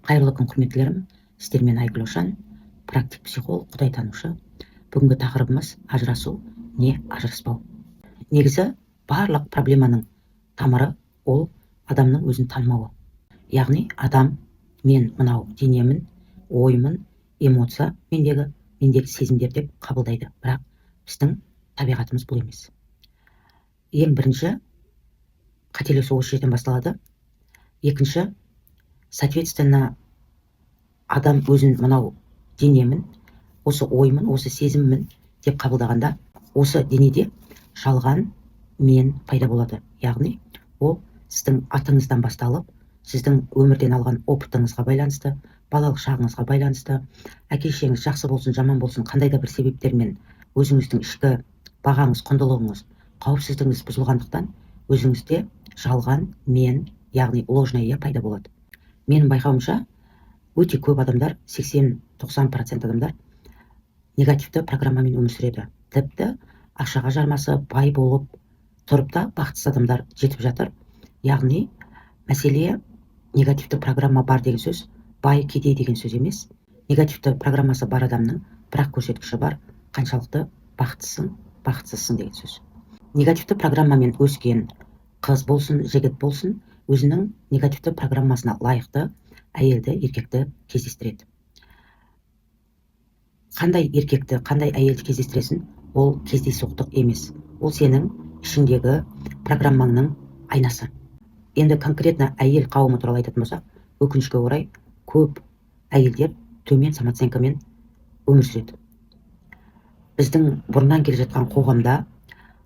Қайырлы күн, құрметтілерім. Сіздермен Айгүл Ошан, практик психолог, құдайтанушы. Бүгінгі тақырыбымыз ажырасу не ажыраспау. Негізі барлық проблеманың тамыры ол адамның өзін танымауы. Яғни адам мен мынау денемін, ойымын, эмоция мендегі сезімдер деп қабылдайды. Бірақ біздің табиғатымыз бұл емес. Ең бірінші қателесу осы жерден басталады. Екінші, соответственно, адам өзін мынау денемін, осы оймын, осы сезіммін деп қабылдағанда, осы денеде жалған мен пайда болады. Яғни ол сіздің атыңыздан басталып, сіздің өмірден алған опытыңызға байланысты, балалық шағыңызға байланысты, әке-шешеңіз жақсы болсын, жаман болсын, қандай да бір себептермен өзіңіздің ішкі бағаңыз, құндылығыңыз, қауіпсіздігіңіз бұзылғандықтан өзіңізде жалған мен, яғни ложное я пайда болады. Менің байқауымша, өте көп адамдар, 80-90% адамдар негативті программамен өмір сүреді. Тіпті ақшаға жармасы, бай болып тұрып та бақытсыз адамдар жетіп жатыр. Яғни мәселе негативті программа бар деген сөз, бай, кедей деген сөз емес. Негативті программасы бар адамның бірақ көрсеткіші бар, қаншалықты бақыттысың, бақытсызсың деген сөз. Негативті программамен өскен қыз болсын, жігіт болсын, өзінің негативті программасына лайықты әйелді, еркекті кездестіреді. Қандай еркекті, қандай әйелді кездестіресің, ол кездейсоқтық емес. Ол сенің ішіндегі программаңның айнасы. Енді конкретно әйел қауымы туралы айтатын болсақ, өкінішке орай көп әйелдер төмен самооценкамен өмір сүреді. Біздің бұрыннан келе жатқан қоғамда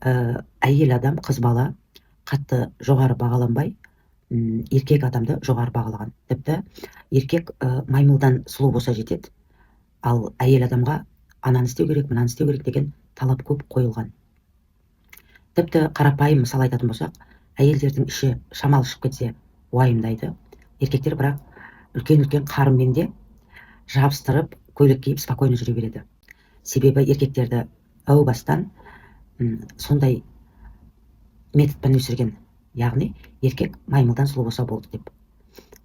әйел адам, қыз бала қатты жоғары бағаланбай, еркек адамды жоғары бағалаған. Тіпті еркек маймылдан сұлу болса жетеді, ал әйел адамға ананы істеу керек, мынаны істеу керек деген талап көп қойылған. Тіпті қарапайым мысал айтатын болсақ, әйелдердің іші шамалы шығып кетсе уайымдайды. Еркектер бірақ үлкен қарыммен де жабыстырып, көйлек киіп спокойно жүре береді. Себебі еркектерді әу бастан сондай методпен өсірген. Яғни еркек маймылдан сұлу болса болды деп.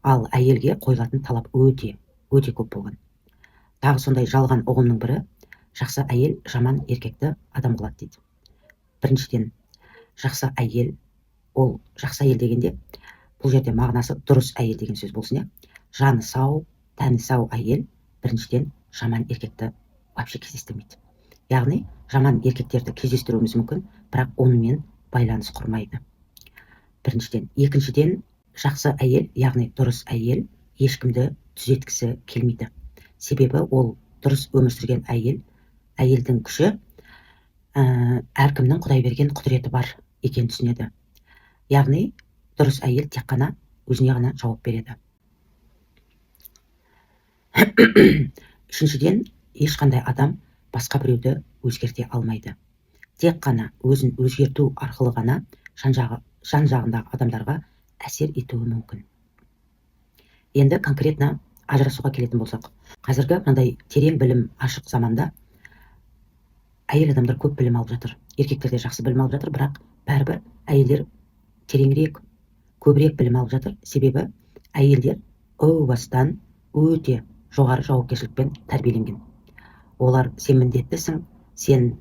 Ал әйелге қойылатын талап өте көп болған. Тағы сондай жалған ұғымның бірі, жақсы әйел жаман еркекті адам қылады дейді. Біріншіден, жақсы әйел, ол жақсы әйел дегенде, бұл жерде мағынасы дұрыс әйел деген сөз болсын, жаны сау, тәні сау әйел біріншіден жаман еркекті вообще кездестірмейді. Яғни жаман еркектерді кездестіруіміз мүмкін, бірақ онымен байланыс құрмайды. Біріншіден. Екіншіден, жақсы әйел, яғни дұрыс әйел ешкімді түзеткісі келмейді. Себебі ол дұрыс өмір сүрген әйелдің күші әркімнің Құдай берген құдіреті бар екен түсінеді. Яғни дұрыс әйел тек қана өзіне ғана жауап береді. Үшіншіден, ешқандай адам басқа біреуді өзгерте алмайды. Тек қана өзін өзгерту арқылы ғана жан жағындағы адамдарға әсер етуі мүмкін. Енді конкретно ажырасуға келетін болсақ, қазіргі мынандай терең білім ашық заманда әйел адамдар көп білім алып жатыр. Еркектер де жақсы білім алып жатыр, бірақ бәрібір әйелдер тереңірек, көбірек білім алып жатыр. Себебі әйелдер әу бастан өте жоғары жауапкершілікпен тәрбиеленген. Олар сен міндеттісің, сен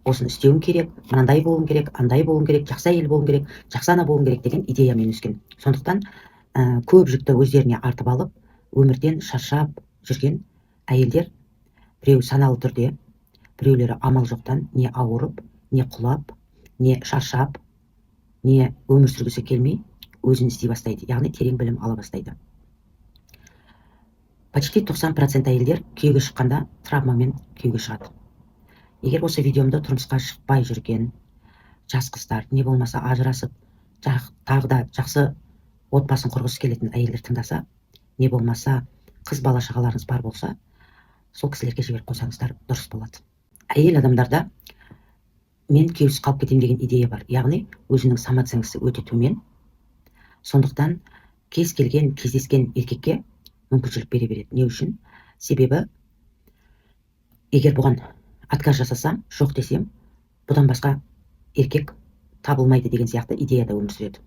осыны істеуің керек, мынандай болуың керек, андай болуың керек, жақсы әйел болуың керек, жақсы ана болуың керек деген идеямен өскен. Сондықтан көп жүкті өздеріне артып алып, өмірден шаршап жүрген әйелдер біреу саналы түрде, біреулері амал жоқтан не ауырып, не құлап, не шаршап, не өмір сүргісі келмей өзін істей бастайды, яғни терең білім ала бастайды. Почти 90% әйелдер күйеуге шыққанда травмамен күйеуге шығады. Егер осы видеомды тұрмысқа шықпай жүрген жас қыздар, не болмаса ажырасып, тағы да жақсы отбасын құрғысы келетін әйелдер тыңдаса, не болмаса қыз бала шағаларыңыз бар болса, сол кісілерге жіберіп қойсаңыздар дұрыс болады. Әйел адамдарда мен күйеусіз қалып кетем деген идея бар. Яғни өзінің самооценкасы өте төмен. Сондықтан кез келген кездескен еркекке мүмкіншілік бере береді. Не үшін? Себебі егер бұған отказ жасасам, жоқ десем, бұдан басқа еркек табылмайды деген сияқты идеяда өмір сүреді.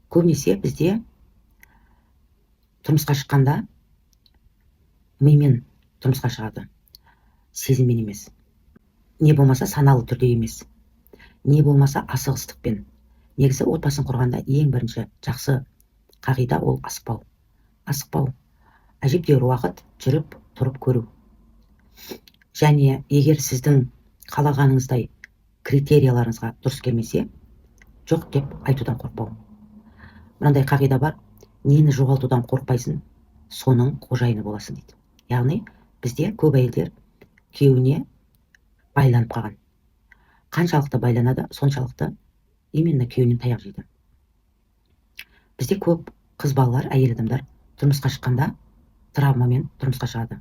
Көбінесе бізде тұрмысқа шыққанда мимен тұрмысқа шығады, сезіммен емес. Не болмаса саналы түрде емес. Не болмаса асығыстықпен. Негізі отбасын құрғанда ең бірінші жақсы қағида ол асықпау. Асықпау. Әжептәуір уақыт жүріп, тұрып көру. Және егер сіздің қалағаныңыздай критерияларыңызға дұрыс келмесе, жоқ деп айтудан қорықпау. Мынандай қағида бар: нені жоғалтудан қорықпайсың, соның қожайыны боласың дейді. Яғни бізде көп әйелдер күйеуіне байланып қалған. Қаншалықты байланады, соншалықты именно күйеуінен таяқ жейді. Бізде көп қыз балалар, әйел адамдар тұрмысқа шыққанда травмамен тұрмысқа шығады.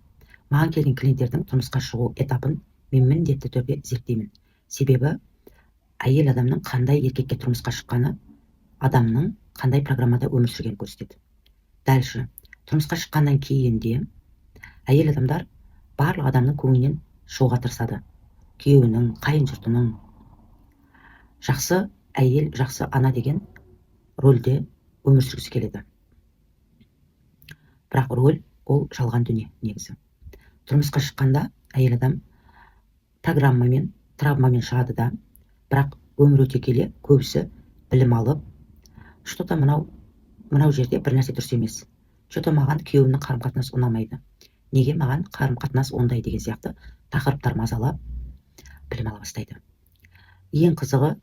Маған келген клиенттердің тұрмысқа шығу этапын мен міндетті түрде зерттеймін. Себебі әйел адамның қандай еркекке тұрмысқа шыққаны адамның қандай программада өмір сүргенін көрсетеді. Дальше, тұрмысқа шыққаннан кейін де әйел адамдар барлық адамның көңілінен шығуға тырысады. Күйеуінің, қайын жұртының жақсы әйел, жақсы ана деген рөлде өмір сүргісі келеді. Бірақ рөл ол жалған дүние негізі. Тұрмысқа шыққанда әйел адам программамен, травмамен шығады да, бірақ өмір өте келе көбісі білім алып, что-то мынау жерде бір нәрсе дұрыс емес. Что-то маған күйеуімнің қарым-қатынасы ұнамайды. Неге маған қарым-қатынас ондай деген сияқты тақырыптар мазалап білім ала бастайды. Ең қызығы,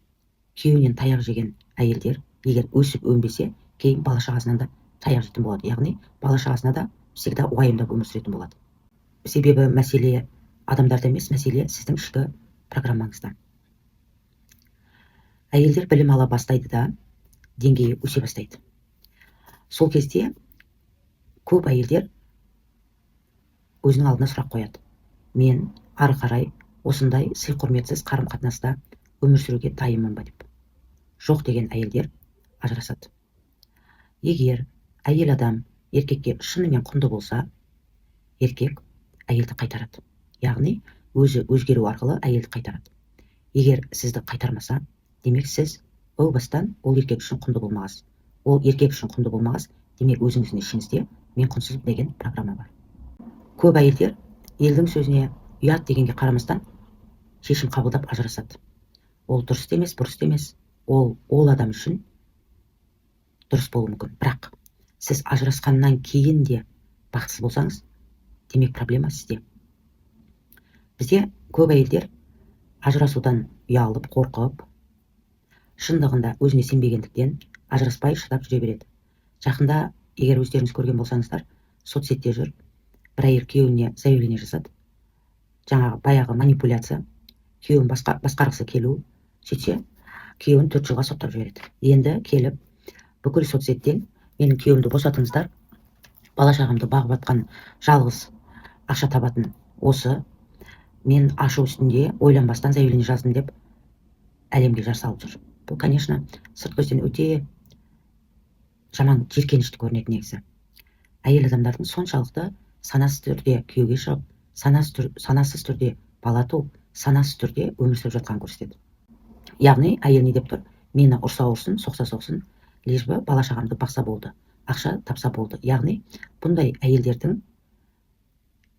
күйеуінен таяқ жеген әйелдер егер өсіп өнбесе, кейін бала-шағасынан да таяқ жейтін болады. Яғни бала-шағасына да всегда уайымдап өмір сүретін болады. Себебі мәселе адамдарда емес, мәселе сіздің ішкі программаңызда. Әйелдер білім ала бастайды да, деңгейі өсе бастайды. Сол кезде көп әйелдер өзінің алдына сұрақ қояды: мен ары қарай осындай сый-құрметсіз қарым-қатынаста өмір сүруге дайынмын ба деп. Жоқ деген әйелдер ажырасады. Егер әйел адам еркекке шынымен құнды болса, еркек әйелді қайтарады. Яғни өзі өзгеру арқылы әйелді қайтарады. Егер сізді қайтармаса, демек сіз о бастан ол еркек үшін құнды болмағыз. Ол еркек үшін құнды болмағыз, демек өзіңіздің ішіңізде мен құнсызбын деген программа бар. Көп әйелдер елдің сөзіне ұят дегенге қарамастан шешім қабылдап ажырасады. Ол дұрыс емес, бұрыс емес. Ол адам үшін дұрыс болуы мүмкін. Бірақ сіз ажырасқаннан кейін де бақытсыз болсаңыз, демек проблема сізде. Бізде көп әйелдер ажырасудан ұялып, қорқып, шындығында өзіне сенбегендіктен ажыраспай шыдап жүре береді. Жақында, егер өздеріңіз көрген болсаңыздар, соцсетте жүр, бір әйел күйеуіне заявление жасады. Жаңағы баяғы манипуляция, күйеуін басқарғысы келу, сөйтсе, күйеуін 4 жылға соттап жібереді. Енді келіп, бүкіл соцсеттен менің күйеуімді босатыңыздар, бала-шағамды бағып атқан жалғыз ақша табатын осы, мен ашу үстінде ойланбастан заявление жаздым деп әлемге жар салып жүр. Бұл, конечно, сырт көзден өте жаман жиіркенішті көрінеді негізі. Әйел адамдардың соншалықты санасыз түрде күйеуге шығып, санасыз түрде бала туып, санасыз түрде өмір сүріп жатқанын көрсетеді. Яғни әйел не деп тұр? Мені ұрса ұрсын, соқса соқсын, лишь бы бала-шағамды бақса болды, ақша тапса болды. Яғни бұндай әйелдердің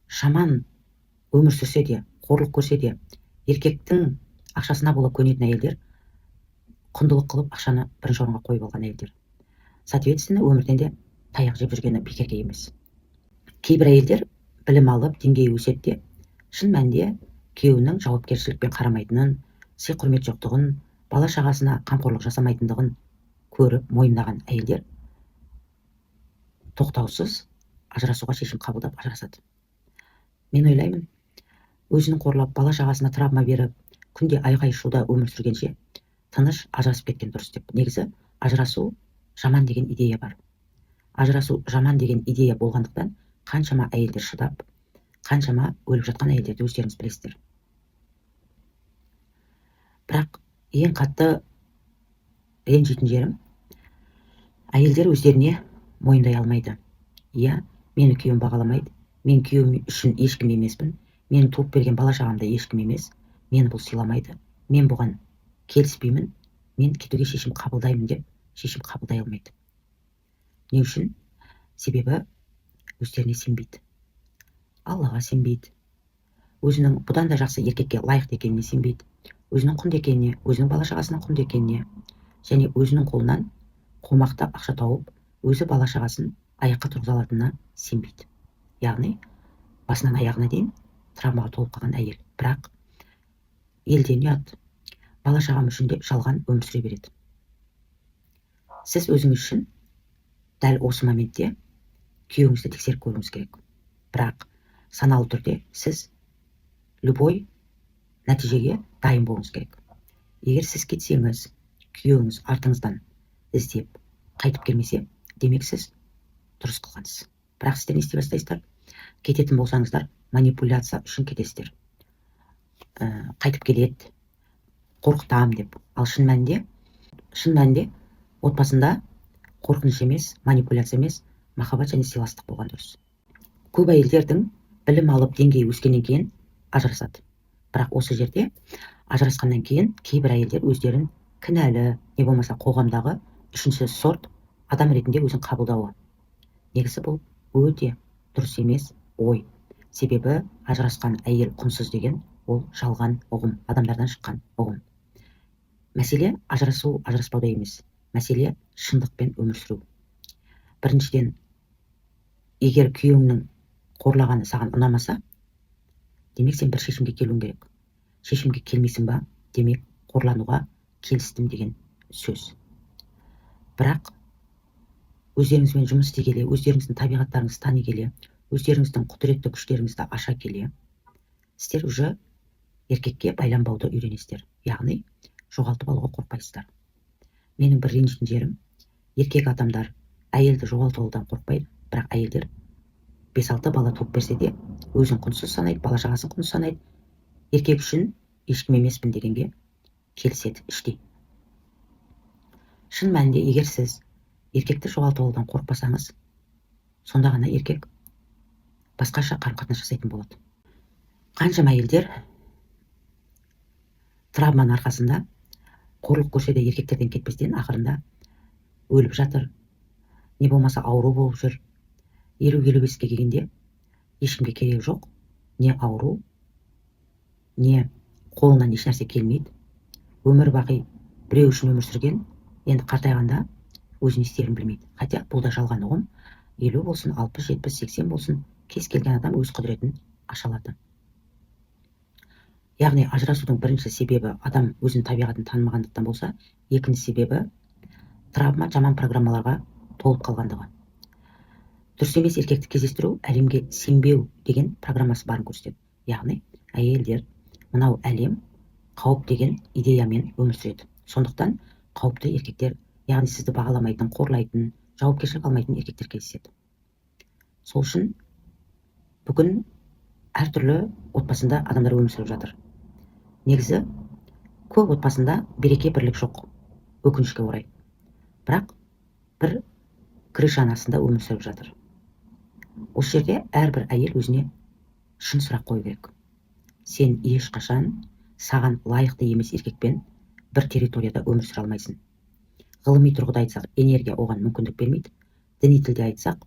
жаман өмір сүрсе де, қорлық көрсе де, еркектің ақшасына бола көнетін әйелдер құндылық қылып ақшаны бірінші орынға қойып алған әйелдер. Соответственно, өмірден де таяқ жеп жүргені бекерге емес. Кейбір әйелдер білім алып, деңгейі өседі де, шын мәнінде күйеуінің жауапкершілікпен қарамайтынын, сый-құрмет жоқтығын, бала-шағасына қамқорлық жасамайтындығын көріп, мойындаған әйелдер тоқтаусыз ажырасуға шешім қабылдап ажырасады. Мен ойлаймын, өзінің қорлап, бала-шағасына травма беріп, күнде айқай-шуда өмір сүргенше тыныш ажырасып кеткен дұрыс деп. Негізі ажырасу жаман деген идея бар. Ажырасу жаман деген идея болғандықтан қаншама әйелдер шыдап, қаншама өліп жатқан әйелдерді өздеріңіз білесіздер. Бірақ ең қатты ренжитін жерім, әйелдер өздеріне мойындай алмайды. Иә, мені күйеуім бағаламайды, мен күйеуім үшін ешкім емеспін, мені туып берген бала-шағамда ешкім емес, мені бұл сыйламайды, мен бұған келіспеймін, мен кетуге шешім қабылдаймын деп шешім қабылдай алмайды. Не үшін? себебі өздеріне сенбейді, Аллаға сенбейді, өзінің бұдан да жақсы еркекке лайықты екеніне сенбейді, өзінің құнды екеніне, өзінің бала шағасының құнды екеніне, және өзінің қолынан қомақты ақша тауып, өзі бала шағасын аяққа тұрғыза алатынына сенбейді. Яғни басынан аяғына дейін травмаға толып қалған әйел, бірақ елден ұят, бала шағам үшін де жалған өмір сүре береді. Сіз өзіңіз үшін дәл осы моментте күйеуіңізді тексеріп көруіңіз керек. Бірақ саналы түрде сіз любой нәтижеге дайын болуыңыз керек. Егер сіз кетсеңіз, күйеуіңіз артыңыздан іздеп қайтып келмесе, демек сіз дұрыс қылғансыз. Бірақ сіздер не істей бастайсыздар? Кететін болсаңыздар, манипуляция үшін кетесіздер. Қайтып келеді, қорқытам деп. Ал шын мәнінде отбасында қорқыныш емес, манипуляция емес, махаббат және сыйластық болған дұрыс. Көп әйелдердің білім алып деңгейі өскеннен кейін ажырасады. Бірақ осы жерде ажырасқаннан кейін кейбір әйелдер өздерін кінәлі, не болмаса қоғамдағы үшінші сорт адам ретінде өзін қабылдауы. Негізі бұл өте дұрыс емес ой. Себебі ажырасқан әйел құнсыз деген ол жалған ұғым, адамдардан шыққан ұғым. Мәселе ажырасу, ажыраспауда емес. Мәселе шындықпен өмір сүру. Біріншіден, егер күйеуіңнің қорлағаны саған ұнамаса, демек сен бір шешімге келуің керек. Шешімге келмейсің ба, демек қорлануға келістім деген сөз. Бірақ өздеріңізбен жұмыс істей келе, өздеріңіздің табиғаттарыңызды тани келе, өздеріңіздің құдіретті күштеріңізді аша келе, сіздер уже еркекке байланбауды үйренесіздер. Яғни жоғалтып алуға қорықпайсыздар. Менің бір ренжитін жерім, еркек адамдар әйелді жоғалтып алудан қорықпайды, бірақ әйелдер 5-6 бала туып берсе де өзін құнсыз санайды, бала шағасын құнсыз санайды, еркек үшін ешкім емеспін дегенге келіседі іштей. Шын мәнінде егер сіз еркекті жоғалтып алудан қорықпасаңыз, сонда ғана еркек басқаша қарым-қатынас жасайтын болады. Қаншама әйелдер травманың арқасында қорлық көрсе де еркектерден кетпестен ақырында өліп жатыр, не болмаса ауру болып жүр. 50-55-ке келгенде ешкімге керек жоқ, не ауру, не қолынан ешнәрсе келмейді. Өмір бақи біреу үшін өмір сүрген, енді қартайғанда өзін істерін білмейді. Хотя бұл да жалған ұғым. 50 болсын, 60, 70, 80 болсын, кез келген адам өз құдіретін аша алады. Яғни ажырасудың бірінші себебі адам өзінің табиғатын танымағандықтан болса, екінші себебі травма, жаман программаларға толып қалғандығы. Дұрыс емес еркекті кездестіру әлемге сенбеу деген программасы барын көрсетеді. Яғни әйелдер мынау әлем қауіп деген идеямен өмір сүреді. Сондықтан қауіпті еркектер, яғни сізді бағаламайтын, қорлайтын, жауапкершілік алмайтын еркектер кездеседі. Сол үшін бүгін әртүрлі отбасында адамдар өмір сүріп жатыр. Негізі көп отбасында береке бірлік жоқ, өкінішке орай. Бірақ бір крышаның астында өмір сүріп жатыр. Осы жерде әрбір әйел өзіне шын сұрақ қою керек. Сен ешқашан саған лайықты емес еркекпен бір территорияда өмір сүре алмайсың. Ғылыми тұрғыда айтсақ, энергия оған мүмкіндік бермейді. Діни тілде айтсақ,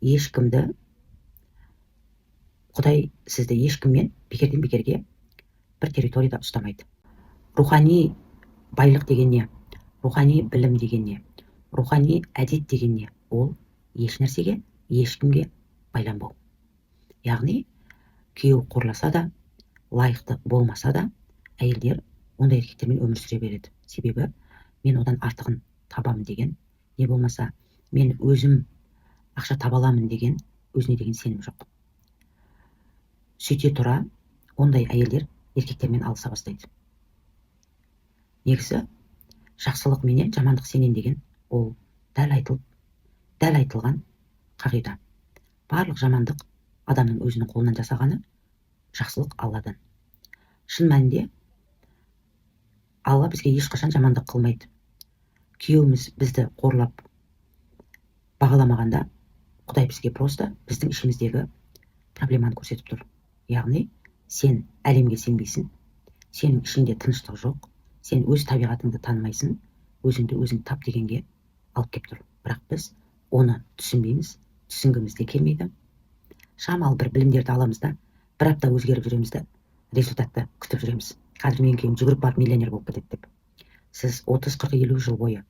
ешкімді, Құдай сізді ешкіммен бекерден бекерге бір территорияда ұстамайды. Рухани байлық деген не? Рухани білім деген не? Рухани әдет деген не? Ол ешнәрсеге, ешкімге байланбау. Яғни күйеу қорласа да, лайықты болмаса да, әйелдер ондай еркектермен өмір сүре береді. Себебі мен одан артығын табамын деген, не болмаса мен өзім ақша таба аламын деген, өзіне деген сенім жоқ. Сөйте тұра, ондай әйелдер еркектермен алыса бастайды. Негізі жақсылық менен, жамандық сенен деген ол дәл айтылған қағида. Барлық жамандық адамның өзінің қолынан жасағаны, жақсылық Алладан. Шын мәнінде Алла бізге ешқашан жамандық қылмайды. Күйеуіміз бізді қорлап бағаламағанда, Құдай бізге просто біздің ішіміздегі проблеманы көрсетіп тұр. Яғни сен әлемге сенбейсің, сенің ішінде тыныштық жоқ, сен өз табиғатыңды танымайсың, өзіңді өзің тап дегенге алып кеп тұр. Бірақ біз оны түсінбейміз, түсінгіміз де келмейді. Шамалы бір білімдерді аламыз да, бір апта өзгеріп жүреміз де, результатты күтіп жүреміз. Қазір менің күйеуім жүгіріп барып миллионер болып кетеді деп. Сіз 30-40-50 жыл бойы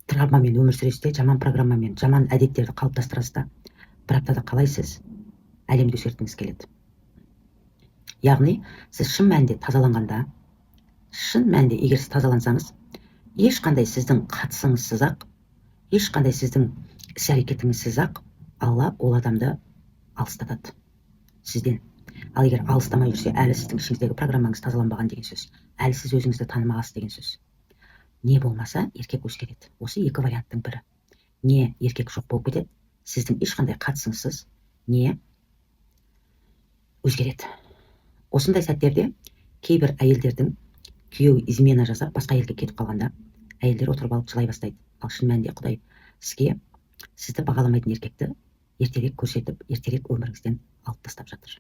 травмамен өмір сүресіз де, жаман программамен, жаман әдеттерді қалыптастырасыз да, бір аптада қалай сіз әлемді өзгерткіңіз келеді. Яғни, сіз шын мәнінде тазаланғанда, шын мәнінде егер сіз тазалансаңыз, ешқандай сіздің қатысыңызсыз ақ, ешқандай сіздің іс-әрекетіңізсіз ақ, Алла ол адамды алыстатады сізден. Ал егер алыстамай жүрсе, әлі сіздің ішіңіздегі программаңыз тазаланбаған деген сөз. Әлі сіз өзіңізді танымағансыз деген сөз. Не болмаса, еркек өзгереді. Осы екі варианттың бірі. Не еркек жоқ болып кетеді, сіздің ешқандай қатысыңызсыз, не өзгереді. Осындай сәттерде кейбір әйелдердің күйеуі измена жасап, басқа әйелге кетіп қалғанда, әйелдер отырып алып жылай бастайды. Ал шын мәнінде Құдай сізге сізді бағаламайтын еркекті ертерек көрсетіп, ертерек өміріңізден алып тастап жатыр.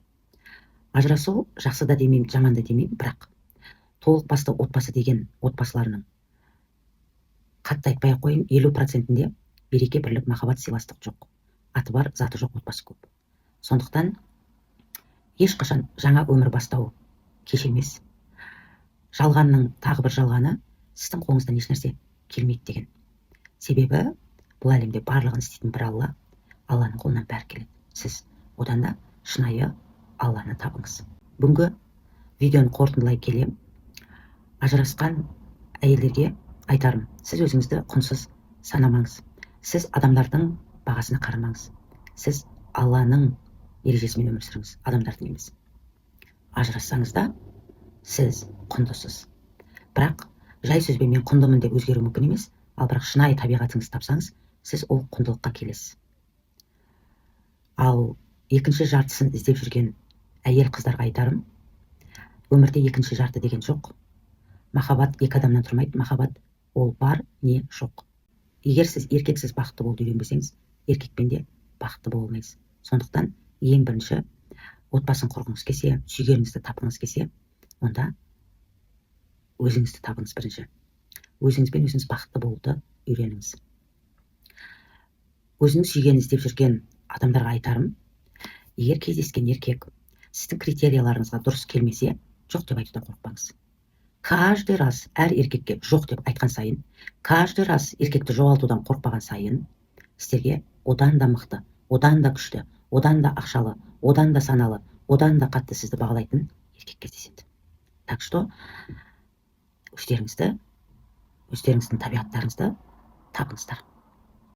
Ажырасу жақсы да демеймін, жаман да демеймін, бірақ толық басты отбасы деген отбасыларының, қатты айтпай ақ қойын, 50%-інде береке, бірлік, махаббат, сыйластық жоқ. Аты бар, заты жоқ отбасы көп. Сондықтан ешқашан жаңа өмір бастау кеш емес. Жалғанның тағы бір жалғаны сіздің қолыңыздан ешнәрсе келмейді деген. Себебі бұл әлемде барлығын істейтін бір Алла, Алланың қолынан бәрі келеді. Сіз одан да шынайы Алланы табыңыз. Бүгінгі видеоны қорытындылай келе, ажырасқан әйелдерге айтарым, сіз өзіңізді құнсыз санамаңыз. Сіз адамдардың бағасына қарамаңыз. Сіз Алланың ережесімен өмір сүріңіз, адамдардың емес. Ажырассаңыз да сіз құндысыз. Бірақ жай сөзбен мен құндымын деп өзгеру мүмкін емес, ал бірақ шынайы табиғатыңызды тапсаңыз, сіз ол құндылыққа келесіз. Ал екінші жартысын іздеп жүрген әйел қыздарға айтарым, өмірде екінші жарты деген жоқ. Махаббат екі адамнан тұрмайды, махаббат ол бар, не жоқ. Егер сіз еркексіз бақытты болуды үйренбесеңіз, еркекпен де бақытты бола алмайсыз. Сондықтан ең бірінші отбасын құрғыңыз келсе, сүйгеніңізді тапқыңыз келсе, онда өзіңізді табыңыз бірінші. Өзіңізбен өзіңіз бақытты болуды үйреніңіз. Өзіңіз сүйген іздеп жүрген адамдарға айтарым, егер кездескен еркек сіздің критерияларыңызға дұрыс келмесе, жоқ деп айтудан қорықпаңыз. Каждый раз әр еркекке жоқ деп айтқан сайын, каждый раз еркекті жоғалтудан қорықпаған сайын, сіздерге одан да мықты, одан да күшті, одан да ақшалы, одан да саналы, одан да қатты сізді бағалайтын еркек кездеседі. Так что өздеріңіздің табиғаттарыңызды табыңыздар.